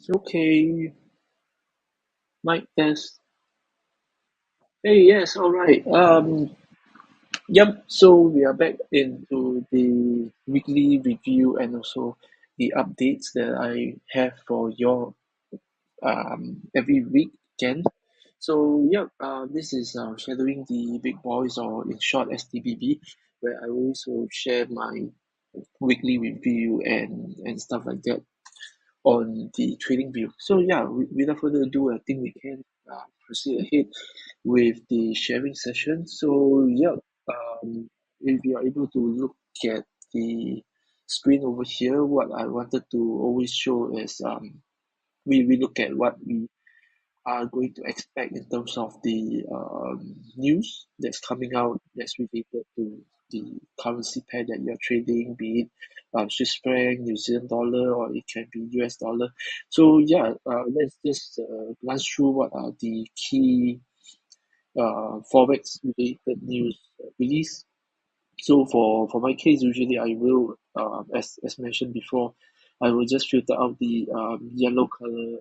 Okay, mic test. Hey, yes, all right. Yep. So we are back into the weekly review and also the updates that I have for your every weekend. So yep. This is shadowing the big boys, or in short STBB, where I also share my weekly review and stuff like that on the trading view. So yeah, without further ado, I think we can proceed ahead with the sharing session. So yeah, if you are able to look at the screen over here, what I wanted to always show is we look at what we are going to expect in terms of the news that's coming out that's related to the currency pair that you're trading, be it Swiss franc, New Zealand dollar, or it can be US dollar. So yeah, let's just glance through what are the key forex related news release. So for my case, usually I will, as mentioned before, I will just filter out the yellow color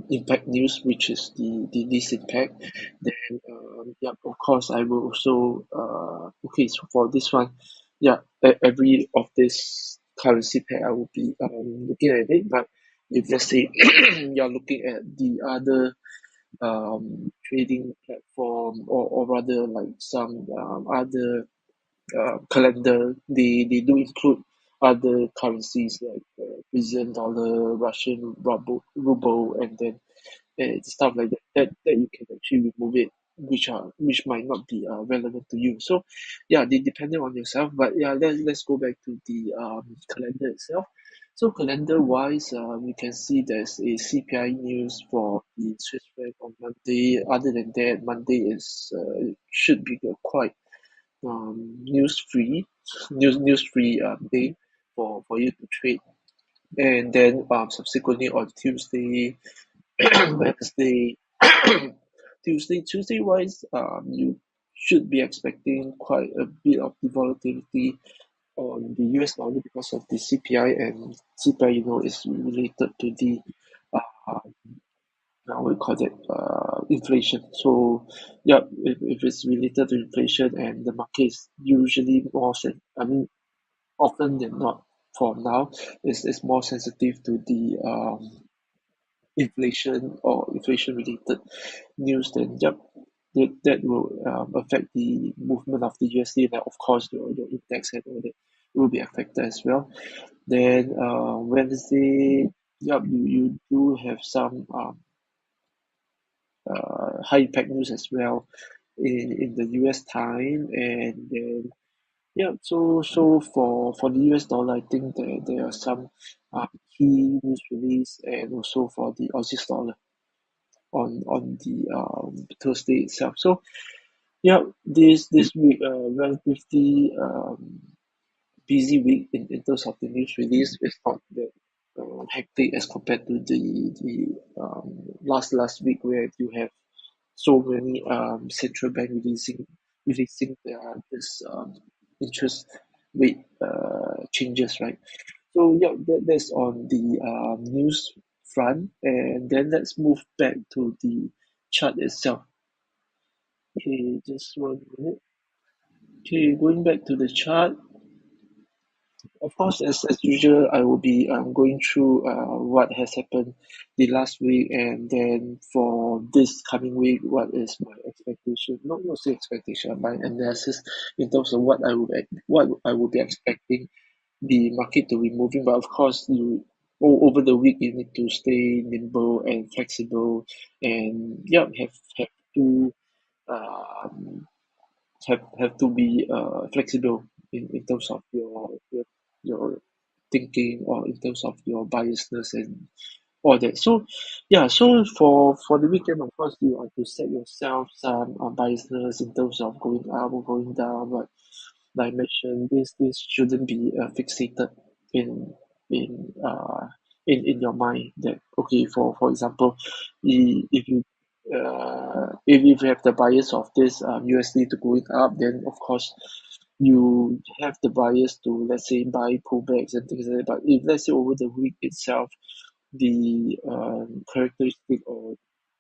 impact news, which is the least impact. Then, yeah, of course, I will also, okay, so for this one, yeah, every of this currency pair, I will be looking at it. But if let's say you're looking at the other trading platform, or rather like some other calendar, they do include other currencies like Brazilian dollar, Russian ruble, and then stuff like that you can actually remove it, which might not be relevant to you. So yeah, they depending on yourself. But yeah, let's go back to the calendar itself. So calendar wise, you can see there's a CPI news for the Swiss franc on Monday. Other than that, Monday is should be a quite news free day for you to trade. And then subsequently on Tuesday, Wednesday, Tuesday wise, you should be expecting quite a bit of the volatility on the US dollar because of the CPI, and CPI, is related to the uh, we call it inflation. So yeah, if it's related to inflation and the market is usually I mean, often than not, for now, is more sensitive to the inflation or inflation related news, then yep, that will affect the movement of the USD, and of course your index and all that will be affected as well. Then Wednesday, yep, you do have some high impact news as well in the US time. And then yeah, so for the US dollar, I think there are some key news release, and also for the Aussie dollar on the Thursday itself. So yeah, this week relatively busy week in terms of the news release. It's not that hectic as compared to the last week, where you have so many central bank releasing their this interest rate changes, right? So yeah, that's on the news front, and then let's move back to the chart itself. Okay, just 1 minute. Okay, going back to the chart. Of course, as usual, I will be going through what has happened the last week, and then for this coming week, what is my expectation? Not say expectation, my analysis in terms of what I will be expecting the market to be moving. But of course, over the week you need to stay nimble and flexible, and yeah, have to um, have to be flexible in terms of your thinking, or in terms of your biasness and all that. So yeah, so for the weekend, of course, you have to set yourself some biasness in terms of going up or going down. But like I mentioned, this shouldn't be fixated in in uh in your mind, that okay, for example, if you if you have the bias of this USD to going up, then of course you have the bias to, let's say, buy pullbacks and things like that. But if let's say over the week itself, the characteristic, or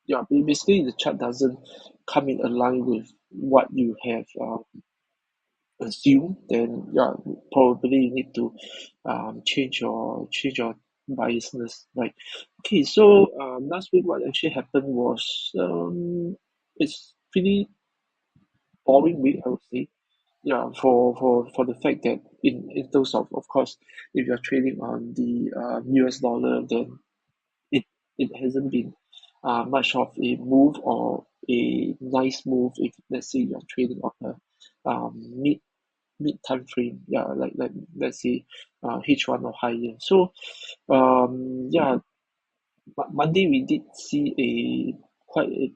yeah, basically the chart doesn't come in align with what you have assumed, then yeah, probably you need to change your biasness, right? Okay, so last week what actually happened was it's pretty boring week, I would say. Yeah, for the fact that in terms of course, if you're trading on the US dollar, then it it hasn't been much of a move, or a nice move, if let's say you're trading on a mid time frame, yeah, like let's say H1 or higher. So yeah, Monday we did see a quite a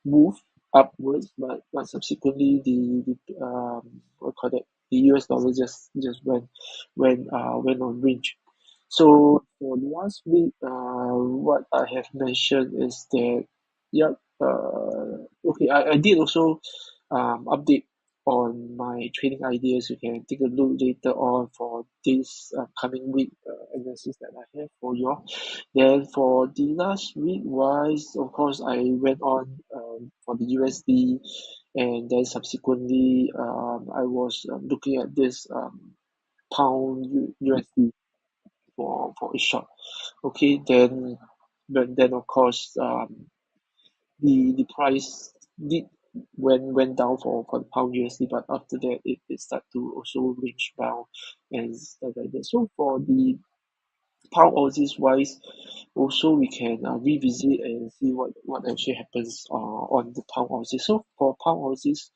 move upwards, but subsequently the what call that, the US dollar just went on range. So for last week, what I have mentioned is that, yeah, okay, I did also update on my trading ideas. You can take a look later on for this coming week analysis that I have for you all. Then for the last week wise, of course, I went on for the USD, and then subsequently I was looking at this pound USD for a short. Okay, then but then of course the price did went down for the pound USD, but after that it started to also range bound and stuff like that. So for the pound Aussies wise, also we can revisit and see what actually happens on the pound Aussies. So for pound Aussies,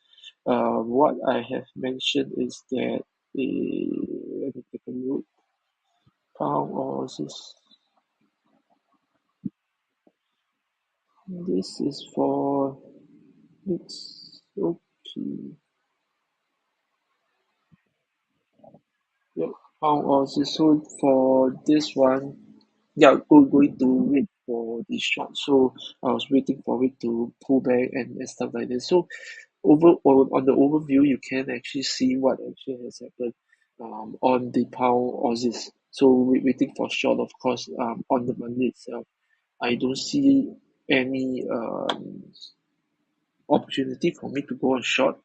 what I have mentioned is that let me take a look. Pound Aussies. This is for it's okay. Yep. Pound Aussies. So for this one, yeah, going to wait for the short. So I was waiting for it to pull back and stuff like this. So on the overview, you can actually see what actually has happened on the pound Aussies. So waiting for short, of course, on the Monday itself. I don't see any opportunity for me to go on short.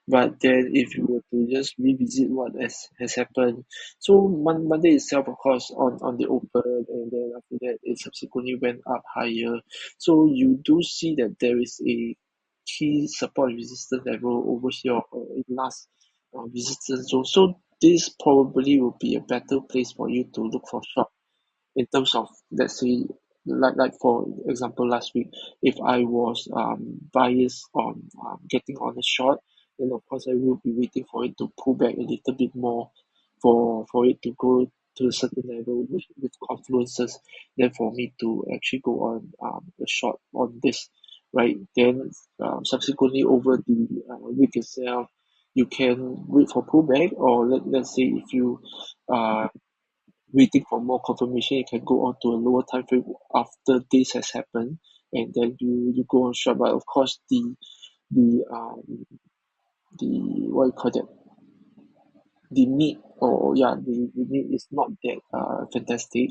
But then if you were to just revisit what has happened, so Monday itself, of course, on the open, and then after that it subsequently went up higher. So you do see that there is a key support and resistance level over here, in last resistance zone. So this probably will be a better place for you to look for short, in terms of, let's say, like for example last week, if I was biased on getting on a short, then of course I will be waiting for it to pull back a little bit more, for it to go to a certain level with confluences, then for me to actually go on a short on this, right? Then subsequently over the week itself, you can wait for pullback, or let's say if you uh waiting for more confirmation, you can go on to a lower time frame after this has happened, and then you go on short. But of course, the the what you call that, the need, or yeah, the need is not that fantastic,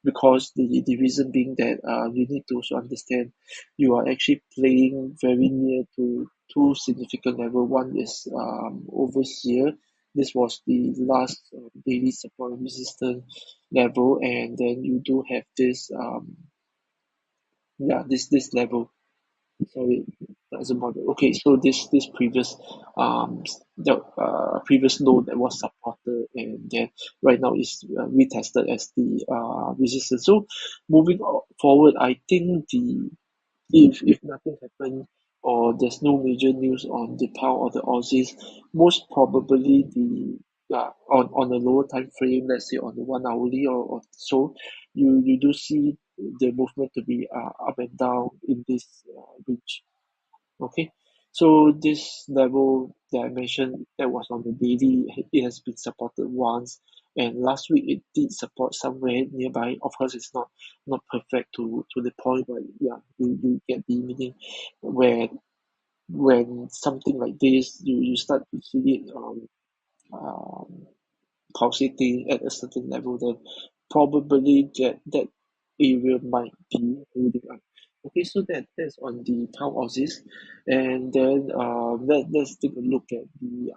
because the reason being that you need to also understand you are actually playing very near to two significant level. One is over here. This was the last daily support and resistance level, and then you do have this yeah, this level. Sorry, doesn't bother. Okay, so this previous the previous node that was supported, and then right now is retested as the resistance. So moving forward, I think the if nothing happen, or there's no major news on the pound or the Aussies, most probably the yeah, on a lower time frame, let's say on the 1 hourly, or so, you do see the movement to be up and down in this range. Okay, so this level that I mentioned, that was on the daily, it has been supported once, and last week it did support somewhere nearby. Of course, it's not perfect to the point, but yeah, you get the meaning, where when something like this, you start to see it um pulsating at a certain level, then probably that area might be holding up. Okay, so that's on the pound Aussies, and then let's take a look at the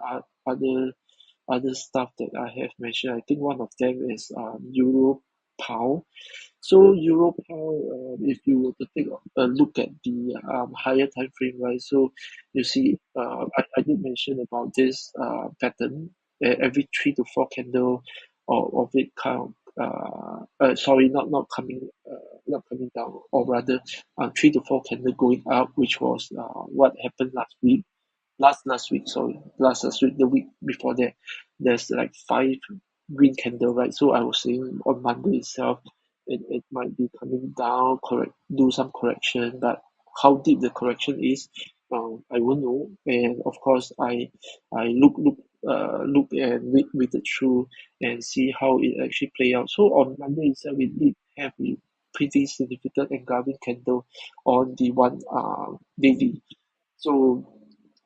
other stuff that I have mentioned. I think one of them is Euro pound. So Euro pound, if you were to take a look at the higher time frame, right? So you see, I did mention about this pattern. Every 3 to 4 candle of it kind of sorry, not coming down, or rather, 3 to 4 candle going up, which was what happened last week, sorry, last week, the week before that, there's like five green candle, right? So I was saying on Monday itself, it might be coming down, do some correction, but how deep the correction is, I won't know. And of course, I look and wait it through and see how it actually play out. So on Monday itself, we did have a pretty significant engulfing candle on the one daily. So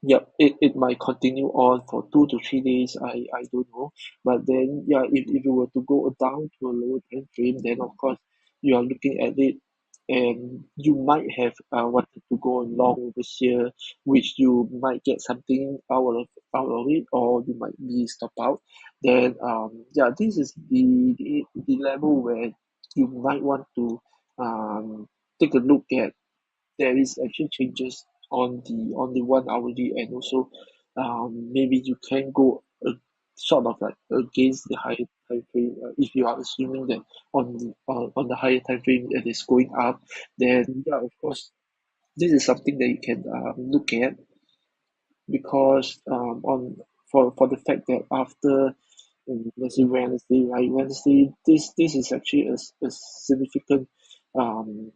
yep, it might continue on for 2 to 3 days. I don't know. But then yeah, if you were to go down to a lower time frame, then of course you are looking at it and you might have wanted to go long over here, which you might get something out of it, or you might be stop out. Then yeah, this is the level where you might want to take a look at. There is actually changes on the 1 hourly, and also maybe you can go sort of like against the higher time frame, if you are assuming that on the higher time frame it is going up, then yeah, of course this is something that you can look at, because on for the fact that after let's say Wednesday, right? Wednesday, this is actually a significant um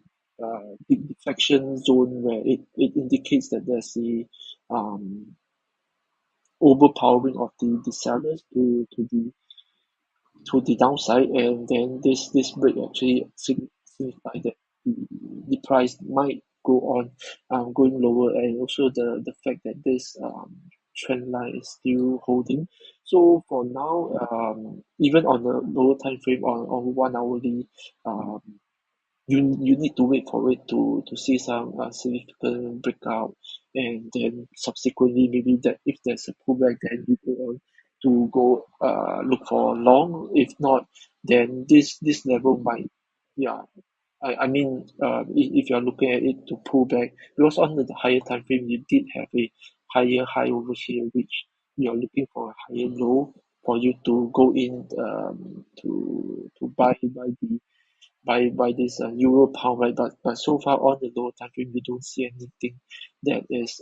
big deflection zone where it indicates that there's a overpowering of the sellers to the downside, and then this break actually signify that the price might go on going lower, and also the fact that this trend line is still holding. So for now, even on the lower time frame, on 1 hourly, um, you need to wait for it to see some significant breakout, and then subsequently maybe that if there's a pullback, then you go on to go look for long. If not, then this level might, yeah, I mean, if you're looking at it to pull back, because on the higher time frame you did have a higher high over here, which you're looking for a higher low for you to go in, to buy by this euro pound, right? But so far on the lower time frame, we don't see anything that is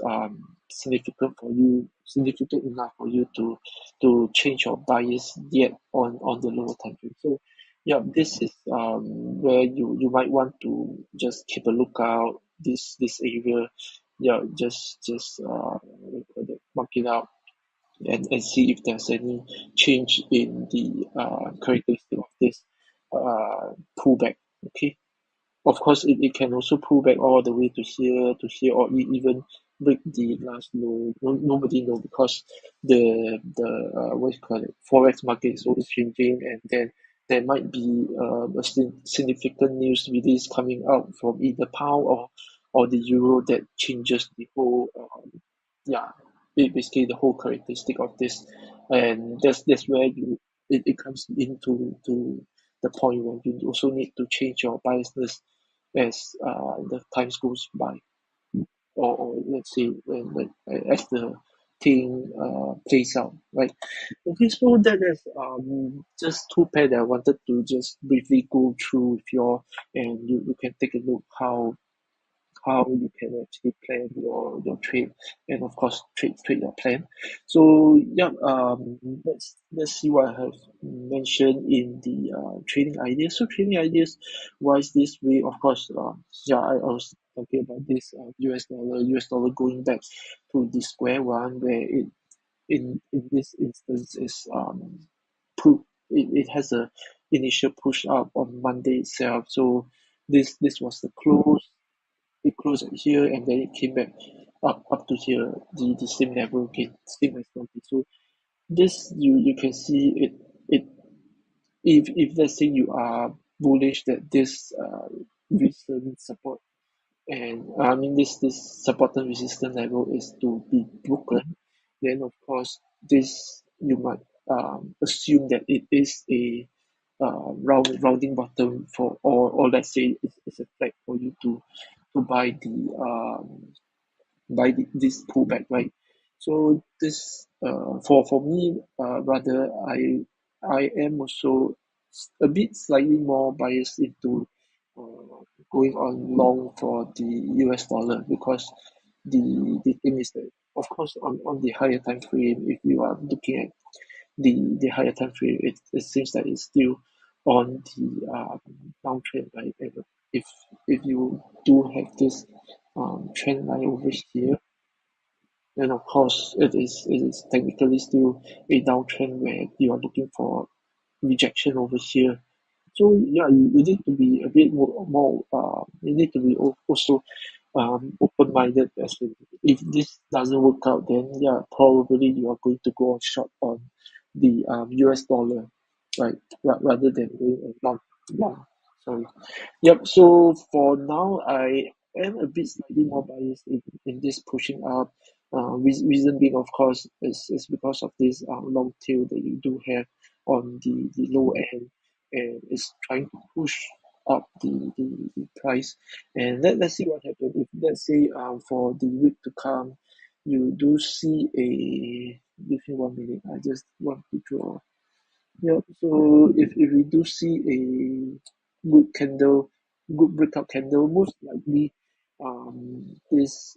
significant enough for you to change your bias yet on the lower time frame. So yeah, this is where you might want to just keep a lookout this area. Yeah, just what do you call that, mark it out, and see if there's any change in the characteristic of this pullback. Okay, of course, it can also pull back all the way to here, or even break the last low. Nobody know, because the what you call it, forex market is always changing, and then there might be a significant news release coming out from either pound or the euro that changes the whole yeah, basically the whole characteristic of this, and that's where it comes into to the point where you also need to change your biasness as the times goes by, or let's say when as the thing plays out, right? Okay, so that is just two pair that I wanted to just briefly go through with you all, and you can take a look how you can actually plan your trade, and of course trade your plan. So yeah, let's see what I have mentioned in the trading ideas. So trading ideas wise, this way, of course, yeah, I was talking about this US dollar going back to the square one, where it in this instance is it has a initial push up on Monday itself. So this was the close. It closed at here, and then it came back up to here, the same level again, same as Monday. So this, you can see it, if let's say you are bullish that this recent support and I mean this support and resistance level is to be broken, then of course this you might assume that it is a rounding bottom for or let's say it's a flag for you to buy this pullback, right? So this for me rather I am also a bit slightly more biased into going on long for the US dollar because the thing is that of course on the higher time frame if you are looking at the higher time frame it seems that it's still on the downtrend, right? And if you do have this trend line over here, then of course it is technically still a downtrend where you are looking for rejection over here. So yeah, you need to be a bit more you need to be also open-minded as in if this doesn't work out then yeah probably you are going to go on short on the US dollar, right? Rather than going on long. Sorry. Yep. So for now, I am a bit slightly more biased in this pushing up. Reason being, of course, is because of this long tail that you do have on the low end, and it's trying to push up the price. And let's see what happens. If let's say for the week to come, you do see a give me 1 minute. I just want to draw. Yeah, so if we do see a good candle, good breakout candle, most likely, this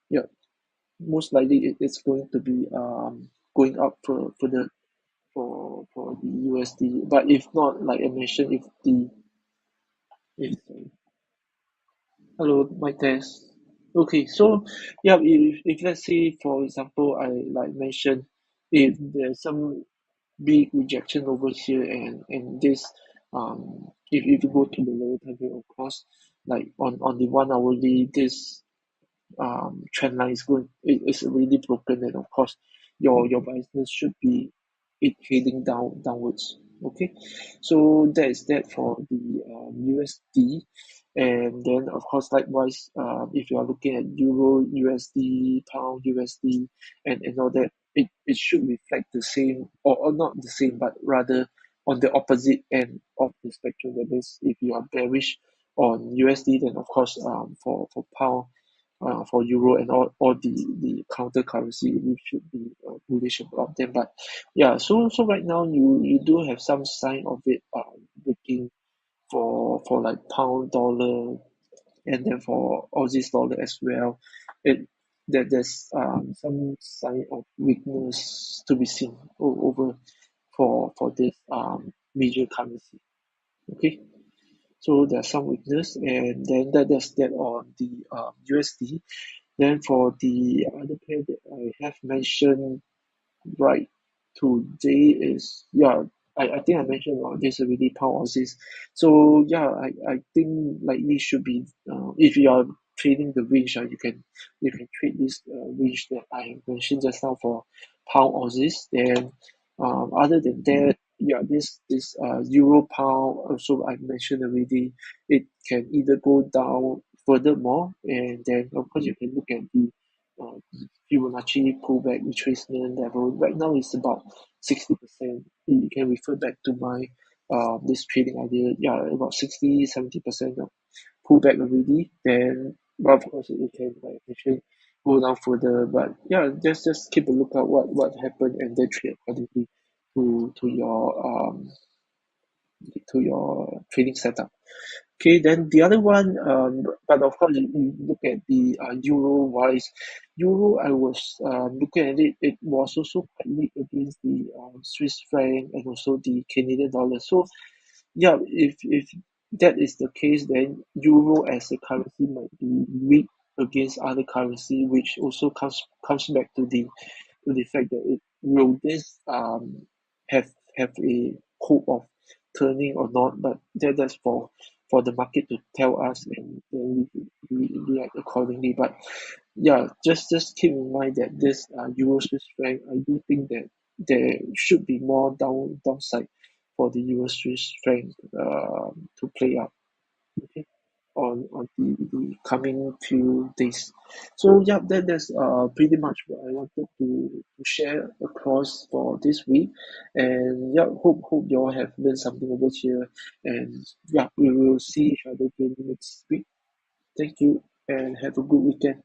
yeah, most likely it's going to be going up for the for the USD. But if not, like I mentioned, if hello, my test. Okay, so yeah, if let's say for example I like mentioned, if there's some big rejection over here and this if you go to the lower time frame of course like on the 1 hourly this trend line is going is already broken and of course your business should be it heading downwards. Okay, so that is that for the USD. And then of course likewise if you are looking at euro USD pound USD and all that it should reflect the same or not the same but rather on the opposite end of the spectrum. That is if you are bearish on USD then of course for pound for euro and all the counter currency we should be bullish about them. But yeah, so right now you do have some sign of it breaking for like pound dollar and then for Aussies dollar as well. It that there's some sign of weakness to be seen over for this major currency. Okay, so there's some weakness and then that's that on the USD. Then for the other pair that I have mentioned right today is yeah I think I mentioned about this already pound Aussies. So yeah I think likely should be if you are trading the range you can trade this range that I mentioned just now for pound Aussies. Then other than that yeah this euro pound also I mentioned already it can either go down furthermore and then of course you can look at the Fibonacci pullback retracement level. Right now it's about 60%. You can refer back to my this trading idea. Yeah, about 60-70% of pullback already. Then but of course it can like actually go down further. But yeah, just keep a lookout what happened and then trade accordingly to your trading setup. Okay, then the other one, but of course, you look at the euro wise, euro, I was looking at it, it was also quite weak against the Swiss franc and also the Canadian dollar. So, yeah, if that is the case, then euro as a currency might be weak against other currency, which also comes back to the fact that it will this have have a hope of turning or not, but that's for the market to tell us and then we react accordingly. But yeah, just keep in mind that this Euro Swiss franc, I do think that there should be more downside for the US Swiss franc to play out. Okay, on the coming few days. So yeah, that's pretty much what I wanted to share across for this week. And yeah, hope you all have learned something over here. And yeah, we will see each other again next week. Thank you and have a good weekend.